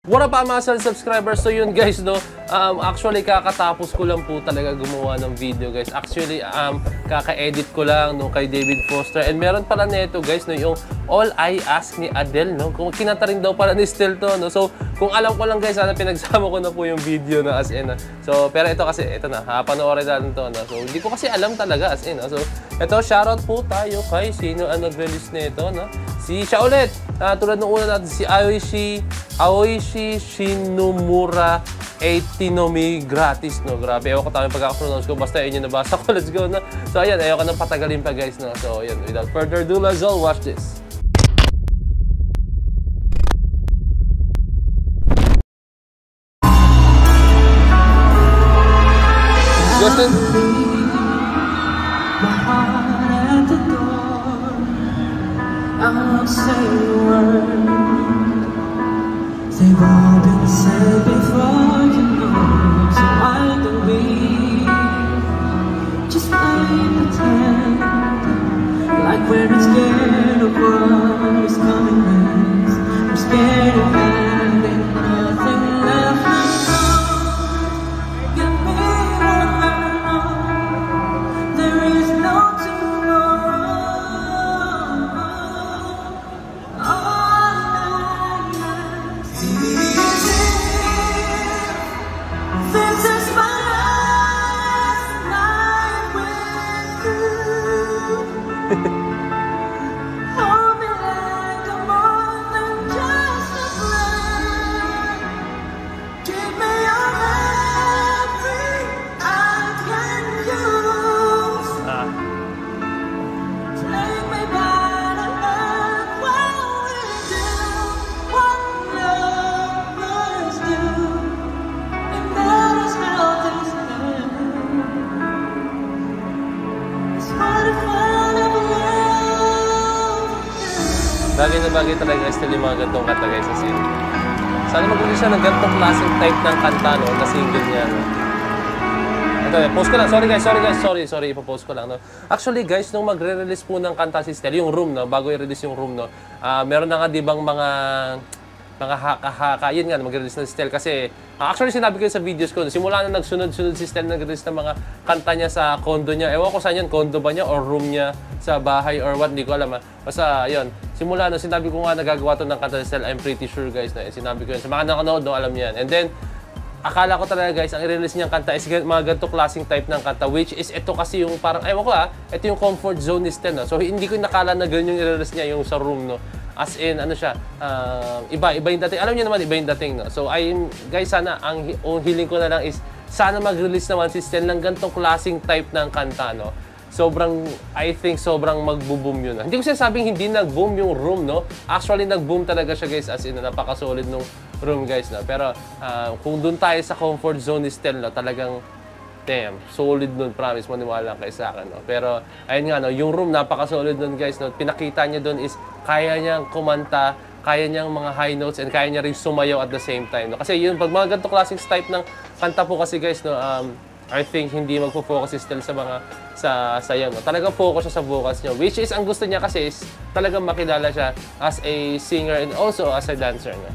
What up mga subscribers? So yun guys, no, actually kakatapos ko lang po talaga gumawa ng video guys. Actually, kaka-edit ko lang no, kay David Foster. And meron pala nito guys, no, yung All I Ask ni Adele, no? Kung kinanta rin daw pala ni Stel to, no? So kung alam ko lang guys, sana pinagsama ko na po yung video na as in. So pero ito kasi, ito na, panoorin natin to, no? So hindi ko kasi alam talaga as in. So ito, shoutout po tayo kay sino ang nag-release nito, no? Si siya ulit, tulad ng una natin, si Aoishi Shinomura 80 Nomi gratis, no? Grabe, ewan ko tama yung pagkakapronounce ko. Basta yun yung nabasa ko. Let's go na. So, ayan, ayaw ka nang patagalin pa, guys, no? So, ayan, without further ado, let's all watch this. Justin? I won't say a word. They've all been said before, you know. So why don't we just play pretend like we're not scared of what is coming next. I'm scared of having nothing left to know. Get me wrong, there is no tomorrow. Bagay na bagay talaga still yung mga gantong kanta guys kasi sana mag-release siya ng gantong klaseng type ng kanta, no, na single niya, no. Ito, post ko lang. Sorry, ipopost ko lang, no. Actually guys, nung magre-release po ng kanta si Stel, yung Room, no, bago i-release yung Room, no, meron na nga dibang mga haka-haka, yun nga, mag-release ng Stel kasi actually sinabi ko sa videos ko, simula na nagsunod-sunod si Stel, nag-release ng mga kanta niya sa condo niya. Ewan ko saan yan, condo ba niya or room niya sa bahay or what, hindi ko alam. Basta yun, simula na sinabi ko nga nagagawa to ng kanta si Stel, I'm pretty sure guys, na sinabi ko yun. Sa mga nakanood, no, alam niyan. And then, akala ko talaga guys, ang i-release niyang kanta is mga ganito klaseng type ng kanta, which is ito kasi yung parang, ewan ko ito yung comfort zone ni Stel, no? So hindi ko nakala na ganyan yung i-release niya yung sa Room, no? As in, ano siya, iba yung dating. Alam niyo naman, iba yung dating, no? So, guys, sana, ang hiling ko na lang is, sana mag-release naman si Stel ng ganitong klaseng type ng kanta, no? I think, sobrang magbo-boom yun. Hindi ko sinasabing hindi nag-boom yung Room, no? Actually, nag-boom talaga siya, guys, as in, napaka-solid nung Room, guys, no? Pero, kung dun tayo sa comfort zone ni Stel, no, talagang, damn, solid nun, promise, maniwala kayo sa akin, no? Pero, ayun nga, no, yung Room, napaka-solid nun, guys, no? Pinakita niya dun is, kaya niyang kumanta, kaya niyang mga high notes, and kaya niya rin sumayaw at the same time, no? Kasi yun, pag mga ganito klaseng type ng kanta po kasi, guys, no, I think hindi magpo-focus si Stel sa mga, sa yan, no? Talagang focus siya sa vocals niya, which is, ang gusto niya kasi is, talagang makilala siya as a singer and also as a dancer, no?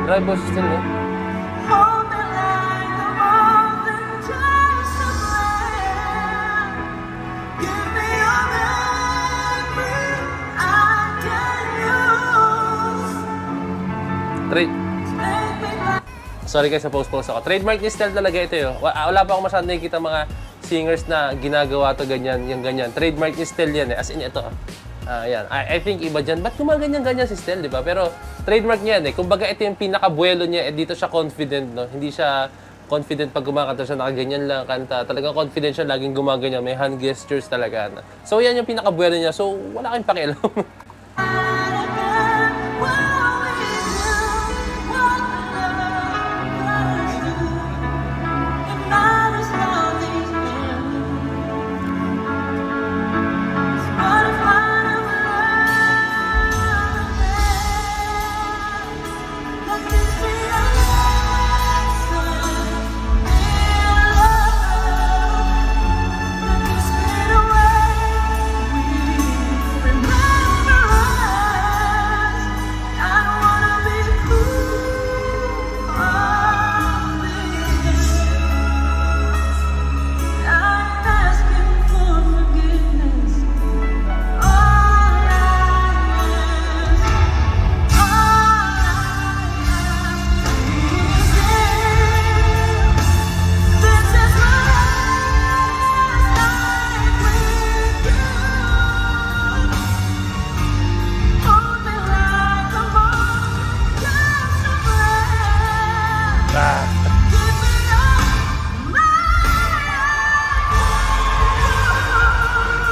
Grabe boses Stel, no? Sorry guys, na post ako. Trademark ni Stel talaga ito yun. Wala pa akong masyadong nakikita mga singers na ginagawa to ganyan, yung ganyan. Trademark ni Stel yan eh. As in, ito. Ayan. I think iba dyan. Ba't gumaganyan-ganyan si Stel, di ba? Pero trademark niya yan eh. Kumbaga ito yung pinaka-buwelo niya. Dito siya confident, no? Hindi siya confident pag gumakanta siya, nakaganyan lang kanta. Talagang confident siya, laging gumaganyan. May hand gestures talaga. So, yan yung pinaka-buwelo niya. So, wala kayong pakialam.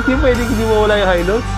Hindi pwedeng hindi mawala yung high notes.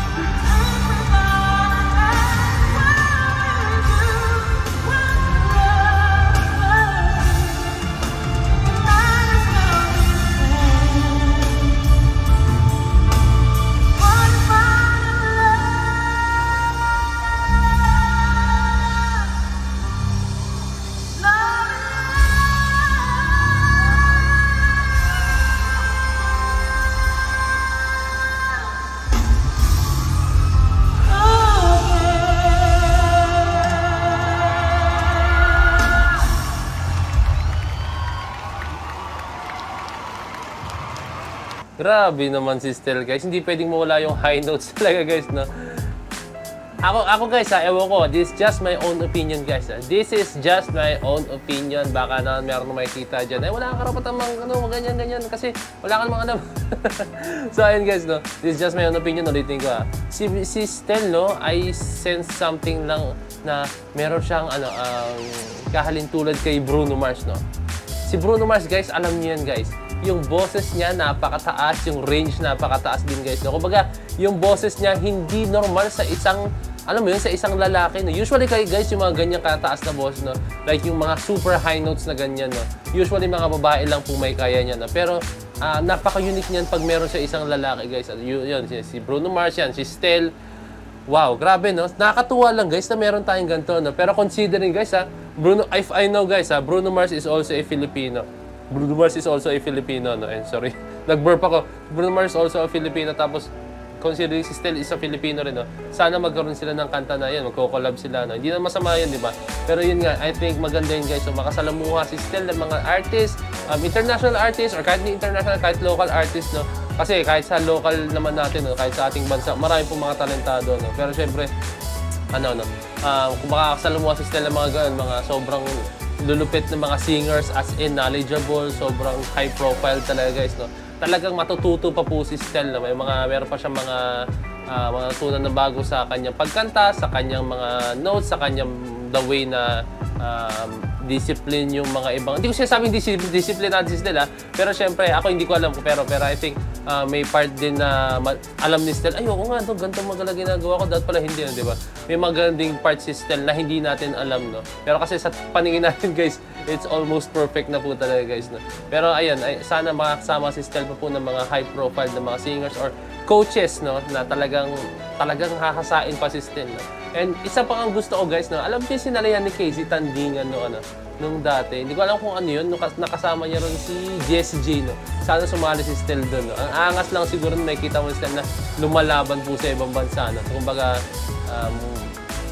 Grabe naman si Stel, guys. Hindi pwedeng mawala yung high notes talaga, guys, no? Ako guys, ewan ko. This is just my own opinion, guys. This is just my own opinion. Baka na meron makikita dyan. Wala kang karapatan ganyan-ganyan. Kasi wala kang mga alam. So, ayun, guys, no? This is just my own opinion. Ulitin ko, Si Stel, no? I sense something lang na meron siyang, kahalintulad kay Bruno Mars, no? Si Bruno Mars, guys, alam niyo yan, guys. Yung boses niya napakataas, yung range napakataas din, guys. No? Kumbaga, yung boses niya hindi normal sa isang, alam mo yun, sa isang lalaki. No? Usually kayo, guys, yung mga ganyang kataas na boses, no? Like yung mga super high notes na ganyan, no? Usually mga babae lang po may kaya niya, no? Pero napaka-unique niyan pag meron siya isang lalaki, guys. Yun, si Bruno Mars yan, si Stel. Wow, grabe, no? Nakakatuwa lang, guys, na meron tayong ganito, no? Pero considering, guys, if I know, guys, Bruno Mars is also a Filipino. Bruno Mars is also a Filipino, no? Sorry, nag-burp ako. Bruno Mars is also a Filipino, tapos considering si Stel is a Filipino rin, no? Sana magkaroon sila ng kanta na yan, magko-collab sila, no? Hindi na masama yun, di ba? Pero yun nga, I think maganda yun, guys. So, makasalamuha si Stel ng mga artists, international artists, or kahit hindi international, kahit local artists, no? Kasi kahit sa local naman natin, no? Kahit sa ating bansa, marami pong mga talentado, no? Pero syempre, kung makakasalamuha si Stel ng mga ganun, mga sobrang lulupit ng mga singers, as in knowledgeable, sobrang high profile talaga, guys, no? Talagang matututo pa po si Stel, no? Meron pa siyang mga natutunan na bago sa kanyang pagkanta, sa kanyang mga notes, sa kanyang the way na discipline yung mga ibang. Hindi ko sinasabing discipline natin si Stel, pero syempre, ako hindi ko alam ko, pero I think may part din na alam ni Stel, ayoko nga, ganito magalang ginagawa ko, dapat pala hindi, di ba? May magandang part si Stel na hindi natin alam, no? Pero kasi sa paningin natin, guys, it's almost perfect na po talaga, guys, no? Pero ayan, sana makakasama si Stel pa po ng mga high profile na mga singers or coaches, no, na talagang hahasain pa si Stel, no? And isa pa ang gusto ko, guys, no, alam niyo sinalayan ni Casey Tandingan, no, nung dati. Hindi ko alam kung ano yun, nakasama niya ron si Jessie J, no. Sana sumali si Stel doon, no. Ang angas lang siguro na makikita mo si Stel na lumalaban po sa ibang bansa, no. So, kumbaga,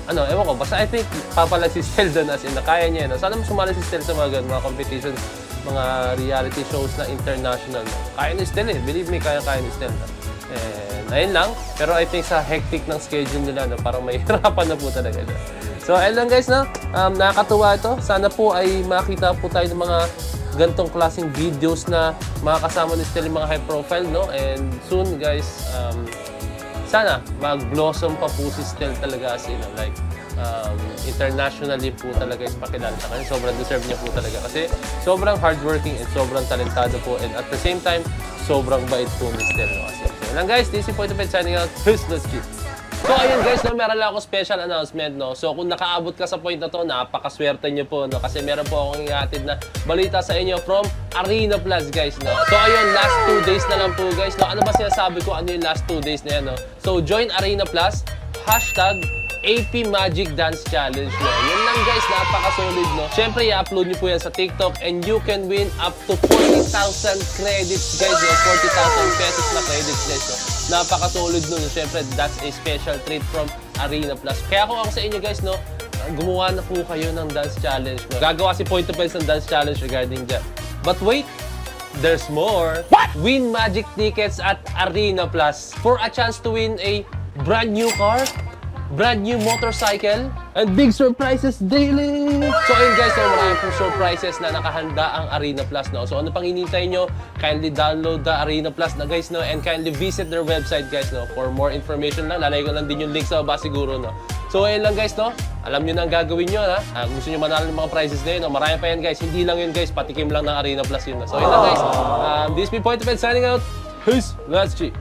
ewan ko, basta I think papalag si Stel doon as in na kaya niya, no. Sana sumali si Stel sa mga competitions, mga reality shows na international, no. Kaya ni Stel, believe me, kaya ni Stel, no. Ayun lang, pero I think sa hectic ng schedule nila, no, parang may hirapan na po talaga. So, ayun lang, guys, no? Nakakatuwa ito. Sana po ay makita po tayo ng mga gantong klaseng videos na makakasama ni Stell yung mga high profile, no? And soon, guys, sana mag-blossom pa po si Stell talaga as in, like, internationally po talaga is pakilala kasi sobrang deserve niya po talaga kasi sobrang hardworking and sobrang talentado po, and at the same time, sobrang bait po ni Stell, no? So, lang guys, this is Point of It signing out. Peace, let's go! So ayun guys, no, meron lang ako special announcement, no. So kung nakaabot ka sa point na to, napakaswerte niyo po, no, kasi meron po akong ihatid na balita sa inyo from Arena Plus, guys, no. So ayun, last 2 days na lang po, guys, no. Ano ba sinasabi ko, ano yung last 2 days na yan, no? So join Arena Plus, hashtag AP Magic Dance Challenge, no. Yun lang guys, napaka-solid, no. Siyempre, i-upload nyo po yan sa TikTok and you can win up to 40,000 credits, guys, no. 40,000 pesos na credits, guys, no. Napaka-solid nun. Siyempre, that's a special treat from Arena Plus. Kaya kung ako sa inyo, guys, no, gumawa na po kayo ng dance challenge, no. Gagawa si Point of It ng dance challenge regarding that. But wait, there's more. What? Win magic tickets at Arena Plus for a chance to win a brand new car, brand new motorcycle, and big surprises daily! So ayun guys, so marami pong surprises na nakahanda ang Arena Plus, no? So ano pang hinihintay nyo? Kindly download the Arena Plus na guys, no? And kindly visit their website, guys, no? For more information lang, lalagay ko lang din yung link sa baba siguro, no? So ayun lang guys, no? Alam nyo na ang gagawin nyo, ha? Gusto nyo manalo ng mga prizes na yun, no? Marami pa yan guys, hindi lang yun guys, patikim lang ng Arena Plus yun, no? So ayun lang guys, this is Point of It signing out. Peace! Let's cheat!